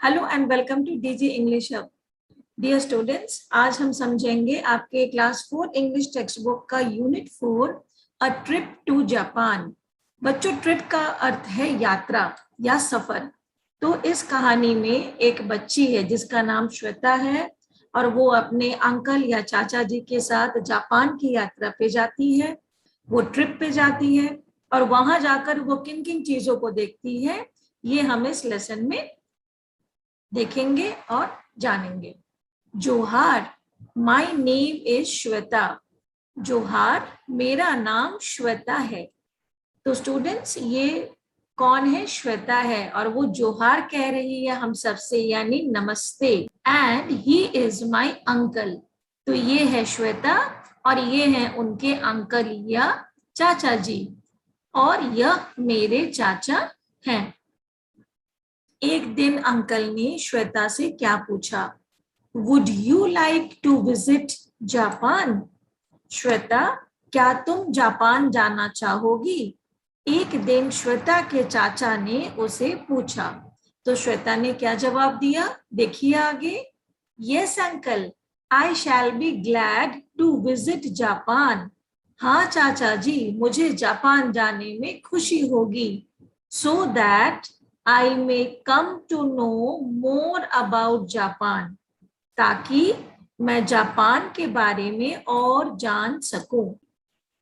Hello and welcome to DG English hub. Dear students, आज हम समझेंगे आपके क्लास 4 इंग्लिश टेक्स्ट बुक का unit 4 a trip to Japan. बच्चों, ट्रिप का अर्थ है यात्रा या सफर। तो इस कहानी में एक बच्ची है जिसका नाम श्वेता है और वो अपने अंकल या चाचा जी के साथ जापान की यात्रा पे जाती है। वो ट्रिप पे जाती है और वहां जाकर वो किन किन चीजों को देखती है, ये हम इस लेसन में देखेंगे और जानेंगे। जोहार, माई नेम इज श्वेता। जोहार, मेरा नाम श्वेता है। तो स्टूडेंट्स, ये कौन है? श्वेता है और वो जोहार कह रही है हम सबसे, यानी नमस्ते। And he is my uncle. तो ये है श्वेता और ये है उनके अंकल या चाचा जी, और यह मेरे चाचा हैं। एक दिन अंकल ने श्वेता से क्या पूछा? Would you like to visit Japan? Shweta, क्या तुम जापान जाना चाहोगी? एक दिन श्वेता के चाचा ने उसे पूछा। तो श्वेता ने क्या जवाब दिया? देखिए आगे। Yes uncle, I shall be glad to visit Japan. हाँ चाचा जी, मुझे जापान जाने में खुशी होगी। So that I may come to know more about Japan, ताकि मैं जापान के बारे में और जान सकूं।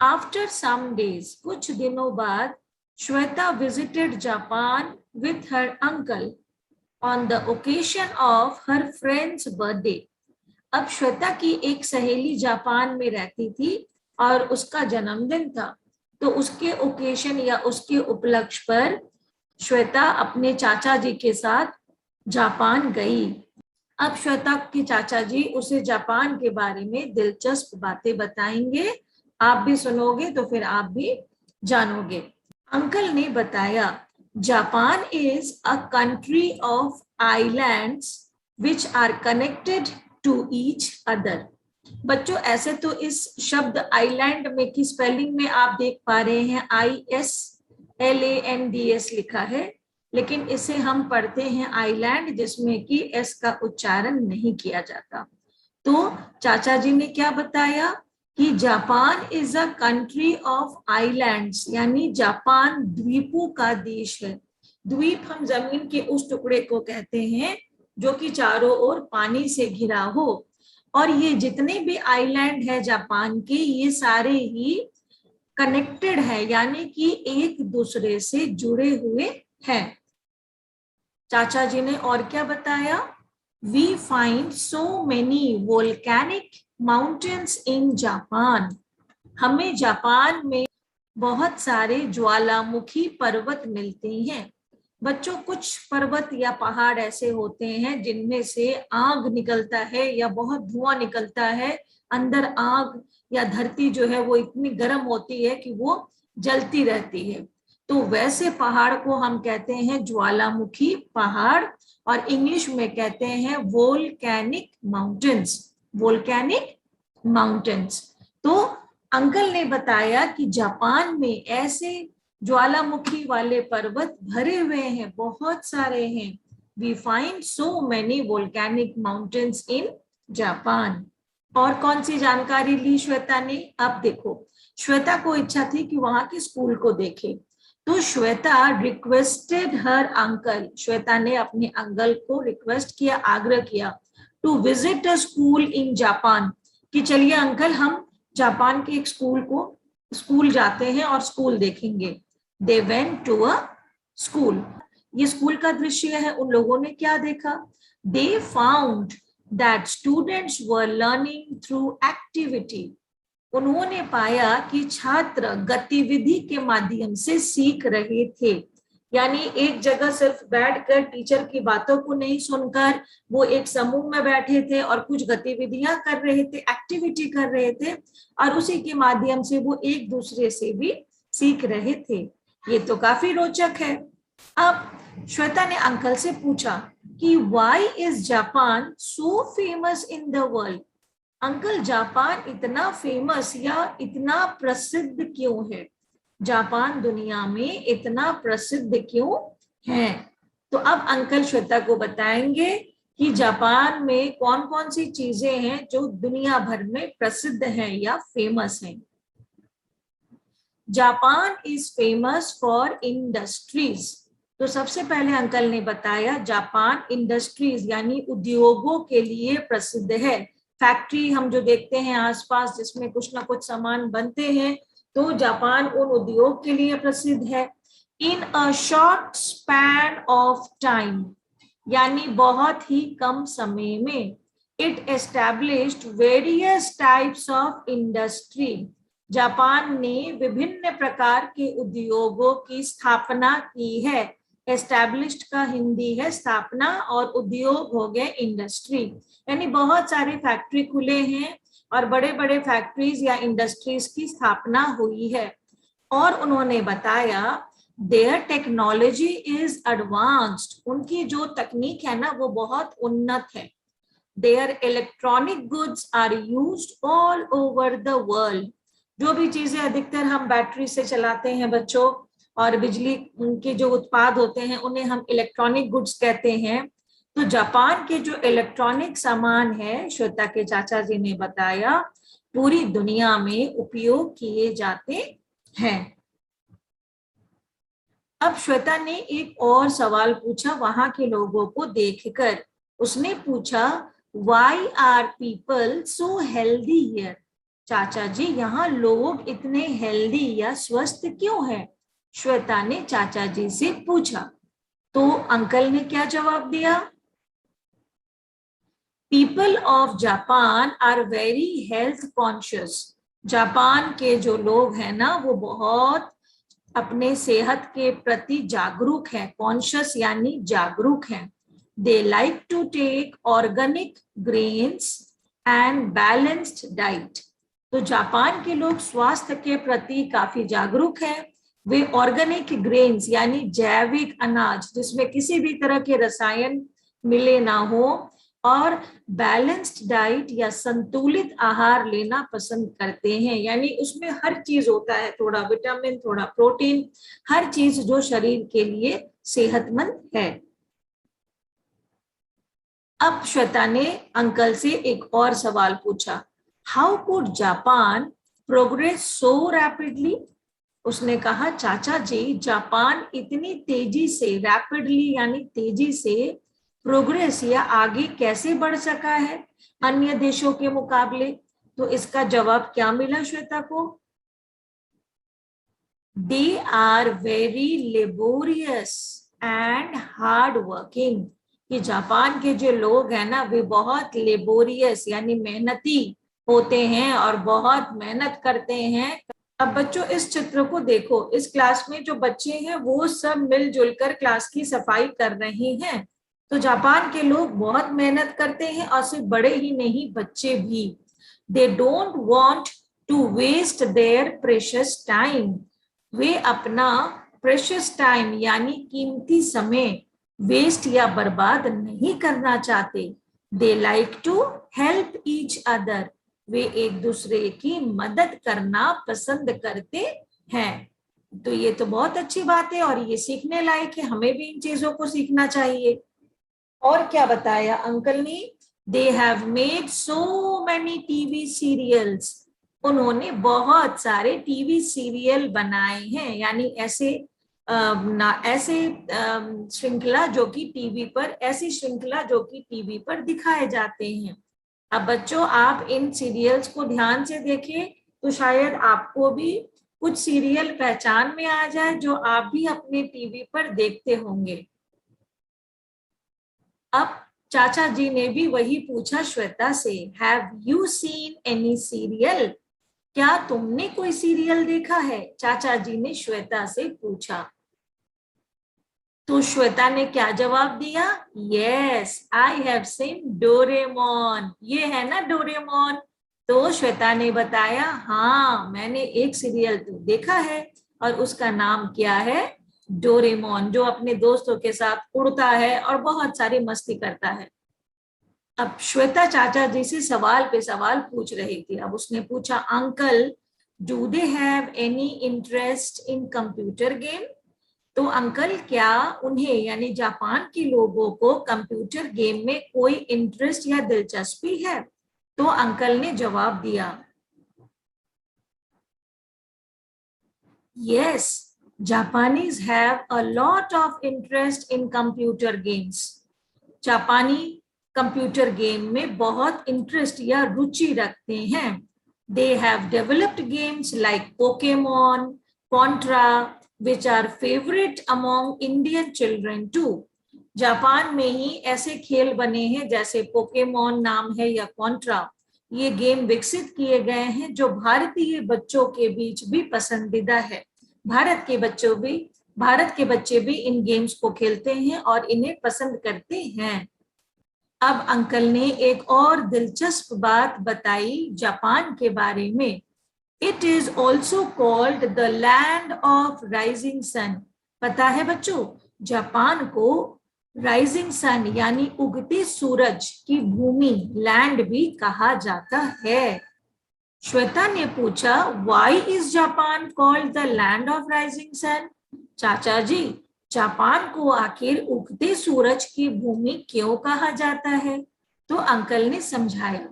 After some days, कुछ दिनों बाद, Shweta visited Japan with her uncle on the occasion of her friend's birthday. अब श्वेता की एक सहेली जापान में रहती थी और उसका जन्मदिन था, तो उसके ओकेशन या उसके उपलक्ष्य पर श्वेता अपने चाचा जी के साथ जापान गई। अब श्वेता के चाचा जी उसे जापान के बारे में दिलचस्प बातें बताएंगे। आप भी सुनोगे तो फिर आप भी जानोगे। अंकल ने बताया, Japan is a country of islands which are connected to each other. बच्चों, ऐसे तो इस शब्द आइलैंड में की स्पेलिंग में आप देख पा रहे हैं ISLANDS लिखा है, लेकिन इसे हम पढ़ते हैं आइलैंड, जिसमें कि एस का उच्चारण नहीं किया जाता। तो चाचा जी ने क्या बताया कि Japan is a country of islands, यानी जापान द्वीपों का देश है। द्वीप हम जमीन के उस टुकड़े को कहते हैं जो कि चारों ओर पानी से घिरा हो, और ये जितने भी आइलैंड है जापान के, ये सारे ही कनेक्टेड है, यानी कि एक दूसरे से जुड़े हुए हैं। चाचा जी ने और क्या बताया? We find so many volcanic mountains in Japan. हमें जापान में बहुत सारे ज्वालामुखी पर्वत मिलते हैं। बच्चों, कुछ पर्वत या पहाड़ ऐसे होते हैं जिनमें से आग निकलता है या बहुत धुआं निकलता है। अंदर आग या धरती जो है वो इतनी गर्म होती है कि वो जलती रहती है। तो वैसे पहाड़ को हम कहते हैं ज्वालामुखी पहाड़, और इंग्लिश में कहते हैं वोल्केनिक माउंटेन्स। Volcanic mountains. तो अंकल ने बताया कि जापान में ऐसे ज्वालामुखी वाले पर्वत भरे हुए हैं, बहुत सारे हैं। We find so many volcanic mountains in Japan. और कौन सी जानकारी ली श्वेता ने? अब देखो, श्वेता को इच्छा थी कि वहां के स्कूल को देखे, तो Shweta requested her uncle. Shweta ने अपने अंकल को रिक्वेस्ट किया, आग्रह किया, to visit a school in Japan, कि चलिए अंकल, हम जापान के एक स्कूल जाते हैं और स्कूल देखेंगे। They went to a school. ये स्कूल का दृश्य है। उन लोगों ने क्या देखा? They found that students were learning through activity. उन्होंने पाया कि छात्र गतिविधि के माध्यम से सीख रहे थे, यानी एक जगह सिर्फ बैठकर टीचर की बातों को नहीं सुनकर वो एक समूह में बैठे थे और कुछ गतिविधियां कर रहे थे, एक्टिविटी कर रहे थे, और उसी के माध्यम से वो एक दूसरे से भी सीख रहे थे। ये तो काफी रोचक है। अब श्वेता ने अंकल से पूछा कि why is Japan so famous in the world? Uncle, Japan इतना फेमस या इतना प्रसिद्ध क्यों है? जापान दुनिया में इतना प्रसिद्ध क्यों है? तो अब अंकल श्वेता को बताएंगे कि जापान में कौन कौन सी चीजें हैं जो दुनिया भर में प्रसिद्ध हैं या फेमस हैं। Japan is famous for industries. तो सबसे पहले अंकल ने बताया जापान इंडस्ट्रीज यानी उद्योगों के लिए प्रसिद्ध है। फैक्ट्री हम जो देखते हैं आसपास जिसमें कुछ ना कुछ सामान बनते हैं, तो जापान उन उद्योग के लिए प्रसिद्ध है। In a short span of time यानी बहुत ही कम समय में, it established various types of industry. Japan ने विभिन्न प्रकार के उद्योगों की स्थापना की है। एस्टैब्लिश्ड का हिंदी है स्थापना और उद्योग हो गए इंडस्ट्री, यानी बहुत सारे फैक्ट्री खुले हैं और बड़े बड़े फैक्ट्रीज या इंडस्ट्रीज की स्थापना हुई है। और उन्होंने बताया देयर टेक्नोलॉजी इज एडवांस्ड, उनकी जो तकनीक है ना वो बहुत उन्नत है। There electronic goods are used all over the world, जो भी चीजें अधिकतर हम बैटरी से चलाते हैं बच्चों और बिजली के जो उत्पाद होते हैं उन्हें हम इलेक्ट्रॉनिक गुड्स कहते हैं। तो जापान के जो इलेक्ट्रॉनिक सामान है, श्वेता के चाचा जी ने बताया, पूरी दुनिया में उपयोग किए जाते हैं। अब श्वेता ने एक और सवाल पूछा वहां के लोगों को देखकर। उसने पूछा why are people so healthy here. चाचा जी यहाँ लोग इतने हेल्दी या स्वस्थ क्यों हैं? श्वेता ने चाचा जी से पूछा। तो अंकल ने क्या जवाब दिया? People of Japan are very health conscious. Japan के जो लोग हैं ना वो बहुत अपने सेहत के प्रति जागरूक हैं। कॉन्शियस यानी जागरूक हैं। They like to take organic grains and balanced diet. तो जापान के लोग स्वास्थ्य के प्रति काफी जागरूक हैं। वे ऑर्गेनिक ग्रेन्स यानी जैविक अनाज जिसमें किसी भी तरह के रसायन मिले ना हो और बैलेंस्ड डाइट या संतुलित आहार लेना पसंद करते हैं, यानी उसमें हर चीज होता है, थोड़ा विटामिन थोड़ा प्रोटीन, हर चीज जो शरीर के लिए सेहतमंद है। अब श्वेता ने अंकल से एक और सवाल पूछा, how could Japan progress so rapidly. उसने कहा चाचा जी जापान इतनी तेजी से, रैपिडली यानी तेजी से, प्रोग्रेस या आगे कैसे बढ़ सका है अन्य देशों के मुकाबले। तो इसका जवाब क्या मिला श्वेता को? They are very laborious and hard working. कि जापान के जो लोग हैं ना वे बहुत लेबोरियस यानी मेहनती होते हैं और बहुत मेहनत करते हैं। अब बच्चों इस चित्र को देखो, इस क्लास में जो बच्चे हैं वो सब मिलजुल कर क्लास की सफाई कर रहे हैं। तो जापान के लोग बहुत मेहनत करते हैं और सिर्फ बड़े ही नहीं बच्चे भी। They don't want to waste their precious time. वे अपना प्रेशियस टाइम यानी कीमती समय वेस्ट या बर्बाद नहीं करना चाहते। They like to help each other. वे एक दूसरे की मदद करना पसंद करते हैं। तो ये तो बहुत अच्छी बात है और ये सीखने लायक है, हमें भी इन चीजों को सीखना चाहिए। और क्या बताया अंकल ने? They have made so many TV serials. उन्होंने बहुत सारे टीवी सीरियल बनाए हैं, यानी ऐसे श्रृंखला जो कि टीवी पर, ऐसी श्रृंखला जो कि टीवी पर दिखाए जाते हैं। अब बच्चों आप इन सीरियल्स को ध्यान से देखें तो शायद आपको भी कुछ सीरियल पहचान में आ जाए जो आप भी अपने टीवी पर देखते होंगे। अब चाचा जी ने भी वही पूछा श्वेता से, have you seen any serial? क्या तुमने कोई सीरियल देखा है? चाचा जी ने श्वेता से पूछा। तो श्वेता ने क्या जवाब दिया? Yes I have seen Doraemon. ये है ना डोरेमोन। तो श्वेता ने बताया हाँ मैंने एक सीरियल तो देखा है और उसका नाम क्या है? डोरेमोन, जो अपने दोस्तों के साथ उड़ता है और बहुत सारी मस्ती करता है। अब श्वेता चाचा जी से सवाल पे सवाल पूछ रही थी। अब उसने पूछा uncle do they have any interest in computer game? तो अंकल क्या उन्हें यानी जापान के लोगों को कंप्यूटर गेम में कोई इंटरेस्ट या दिलचस्पी है? तो अंकल ने जवाब दिया, yes, Japanese have a lot of interest in computer games. जापानी कंप्यूटर गेम में बहुत इंटरेस्ट या रुचि रखते हैं। They have developed games like Pokemon, Contra, which are favorite among Indian children too. Japan में ही ऐसे खेल बने हैं जैसे पोकेमॉन नाम है या कॉन्ट्रा, ये गेम विकसित किए गए हैं जो भारतीय बच्चों के बीच भी पसंदीदा है। भारत के बच्चे भी इन गेम्स को खेलते हैं और इन्हें पसंद करते हैं। अब अंकल ने एक और दिलचस्प बात बताई जापान के बारे में। It is also called the land of rising sun. पता है बच्चों, जापान को राइजिंग सन यानी उगते सूरज की भूमि लैंड भी कहा जाता है। श्वेता ने पूछा, Why is Japan called the land of rising sun? चाचा जी, जापान को आखिर उगते सूरज की भूमि क्यों कहा जाता है? तो अंकल ने समझाया,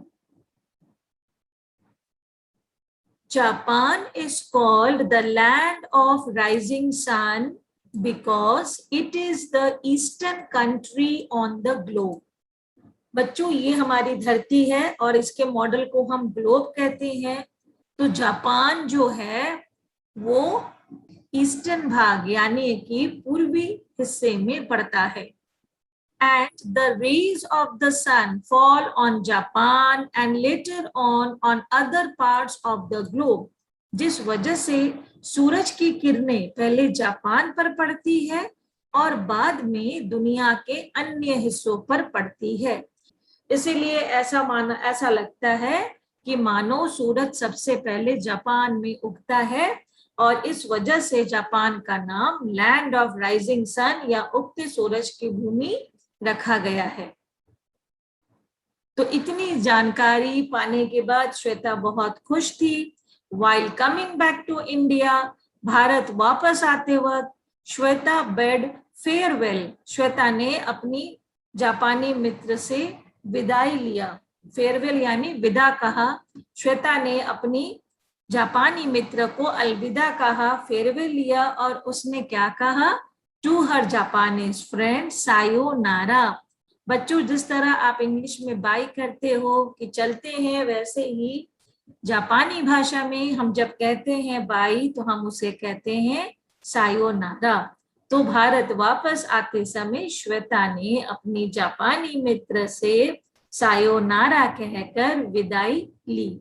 Japan is called the land of rising sun because it is the eastern country on the globe. बच्चों, ये हमारी धरती है और इसके मॉडल को हम ग्लोब कहते हैं। तो जापान जो है वो ईस्टर्न भाग यानी कि पूर्वी हिस्से में पड़ता है। And the rays of the sun fall on Japan and later on other parts of the globe. जिस वजह से सूरज की किरणें पहले जापान पर पड़ती है और बाद में दुनिया के अन्य हिस्सों पर पड़ती है। इसीलिए ऐसा लगता है कि मानो सूरज सबसे पहले जापान में उगता है और इस वजह से जापान का नाम लैंड ऑफ राइजिंग सन या उगते सूरज की भूमि रखा गया है। तो इतनी जानकारी पाने के बाद श्वेता बहुत खुश थी। While coming back to India, Bharat वापस आते वक्त श्वेता बेड फेयरवेल, श्वेता ने अपनी जापानी मित्र से विदाई लिया। फेयरवेल यानी विदा कहा। श्वेता ने अपनी जापानी मित्र को अलविदा कहा, फेयरवेल लिया और उसने क्या कहा? To her Japanese friend, sayonara. बच्चों, जिस तरह आप इंग्लिश में बाय करते हो कि चलते हैं, वैसे ही जापानी भाषा में हम जब कहते हैं बाय तो हम उसे कहते हैं सायोनारा। तो भारत वापस आते समय श्वेता ने अपनी जापानी मित्र से सायोनारा कहकर विदाई ली।